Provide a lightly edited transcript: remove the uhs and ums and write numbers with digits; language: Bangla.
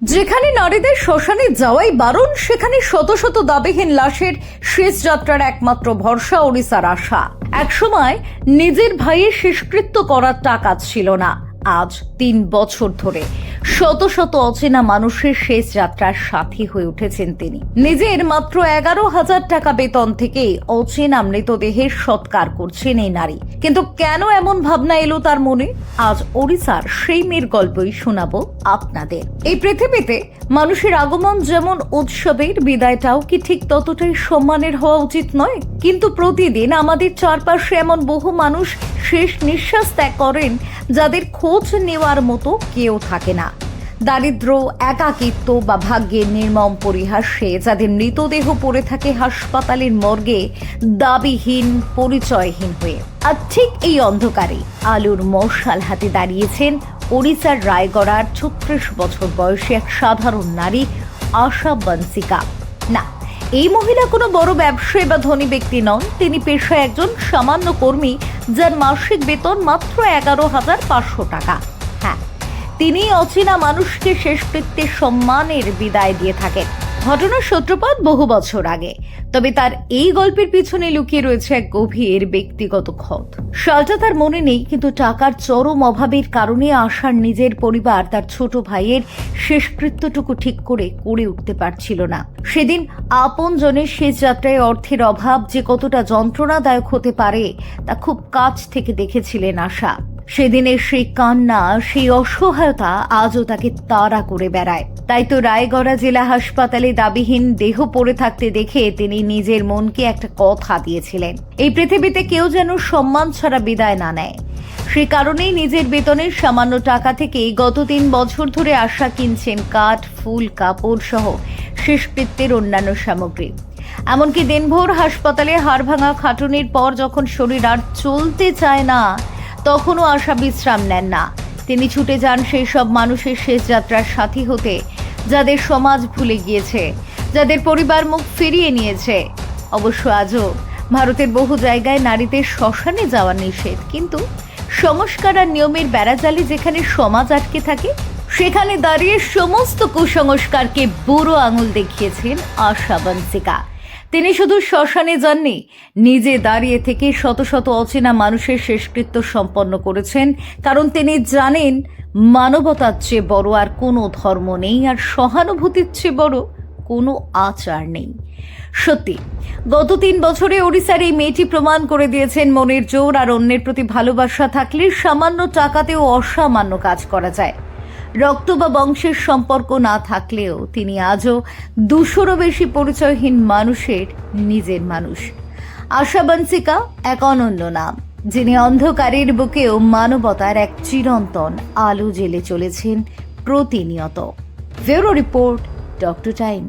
যেখানে নারীদের শ্মশানে যাওয়াই বারণ, সেখানে শত শত দাবিহীন লাশের শেষ যাত্রার একমাত্র ভরসা ওড়িশার আশা। একসময় নিজের ভাইয়ের শেষকৃত্য করার টাকা ছিল না, আজ ৩ বছর ধরে শত শত অচেনা মানুষের শেষ যাত্রার সাথী হয়ে উঠেছেন তিনি। নিজের মাত্র 11,000 টাকা বেতন থেকে অচেনা মৃতদেহের সৎকার করছেন এই নারী। কিন্তু কেন এমন ভাবনা এলো তার মনে? আজ ওড়িশার সেই মেয়ের গল্পই শোনাবো আপনাদের। এই পৃথিবীতে মানুষের আগমন যেমন উৎসবের, বিদায়টাও কি ঠিক ততটাই সম্মানের হওয়া উচিত নয়? কিন্তু প্রতিদিন আমাদের চারপাশে এমন বহু মানুষ শেষ নিঃশ্বাস ত্যাগ করেন যাদের খোঁজ নেওয়ার মতো কেউ থাকে না। দারিদ্র্য, একাকিত্ব বা ভাগ্যের নির্মম পরিহাসে যাদের মৃতদেহ পড়ে থাকে হাসপাতালের মর্গে, দাবিহীন, পরিচয়হীন হয়ে। আর ঠিক এই অন্ধকারে আলোর মশাল হাতে দাঁড়িয়েছেন ওড়িশার রায়গড়ার 36 বছর বয়সী এক সাধারণ নারী, আশা বনসিকা। না, এই মহিলা কোনো বড় ব্যবসায়ী বা ধনী ব্যক্তি নন। তিনি পেশায় একজন সামান্য কর্মী, যার মাসিক বেতন মাত্র 11,500 টাকা। হ্যাঁ, তিনি অচেনা মানুষকে শেষকৃত্যে সম্মানের বিদায় দিয়ে থাকেন। ঘটনার সূত্রপাত বহু বছর আগে, তবে তার এই গল্পের পিছনে লুকিয়ে রয়েছে এক গভীর ব্যক্তিগত ক্ষত। সালটা তার মনে নেই, কিন্তু টাকার চরম অভাবের কারণে আশার নিজের পরিবার তার ছোট ভাইয়ের শেষকৃত্যটুকু ঠিক করে উঠতে পারছিল না। সেদিন আপনজনের শেষ যাত্রায় অর্থের অভাব যে কতটা যন্ত্রণাদায়ক হতে পারে তা খুব কাছ থেকে দেখেছিলেন আশা। সেদিনের সেই কান্না, সেই অসহায়তা আজও তাকে তাড়া করে বেড়ায়। তাই তো রায়গড়া জেলা হাসপাতালে দাবিহীন দেহ পড়ে থাকতে দেখে তিনি নিজের মনকে একটা কথা দিয়েছিলেন, এই পৃথিবীতে কেউ যেন সম্মান ছাড়া বিদায় না নেয়। সে কারণেই নিজের বেতনের সামান্য টাকা থেকে গত 3 বছর ধরে আশা কিনছেন কাঠ, ফুল, কাপড় সহ শেষকৃত্যের অন্যান্য সামগ্রী। এমনকি দিনভর হাসপাতালে হাড় ভাঙা খাটুনির পর যখন শরীর আর চলতে চায় না, তখনও আশা বিশ্রাম নেন না। তিনি ছুটে যান সেই সব মানুষের শেষ যাত্রার সাথী হতে, যাদের সমাজ ভুলে গিয়েছে, যাদের পরিবার মুখ ফিরিয়ে নিয়েছে। অবশ্য আজও ভারতের বহু জায়গায় নারীদের শ্মশানে যাওয়া নিষেধ, কিন্তু সংস্কার আর নিয়মের বেড়াজালে যেখানে সমাজ আটকে থাকে, সেখানে দাঁড়িয়ে সমস্ত কুসংস্কারকে বুড়ো আঙুল দেখিয়েছেন আশা বনসিকা। তিনি শুধু শ্মশানে যাননি, নিজে দাঁড়িয়ে থেকে শত শত অচেনা মানুষের শেষকৃত্য সম্পন্ন করেছেন। কারণ তিনি জানেন, মানবতার চেয়ে বড় আর কোনো ধর্ম নেই, আর সহানুভূতির চেয়ে বড় কোনো আচার নেই। সত্যি, গত 3 বছরে ওড়িশার এই মেয়েটি প্রমাণ করে দিয়েছেন, মনের জোর আর অন্যের প্রতি ভালোবাসা থাকলে সামান্য টাকাতেও অসামান্য কাজ করা যায়। রক্ত বা বংশের সম্পর্ক না থাকলেও তিনি আজও 200-রও বেশি পরিচয়হীন মানুষের নিজের মানুষ। আশা বনসিকা এক অনন্য নাম, যিনি অন্ধকারের বুকেও মানবতার এক চিরন্তন আলো জ্বেলে চলেছেন প্রতিনিয়ত। Bureau report, doctor time.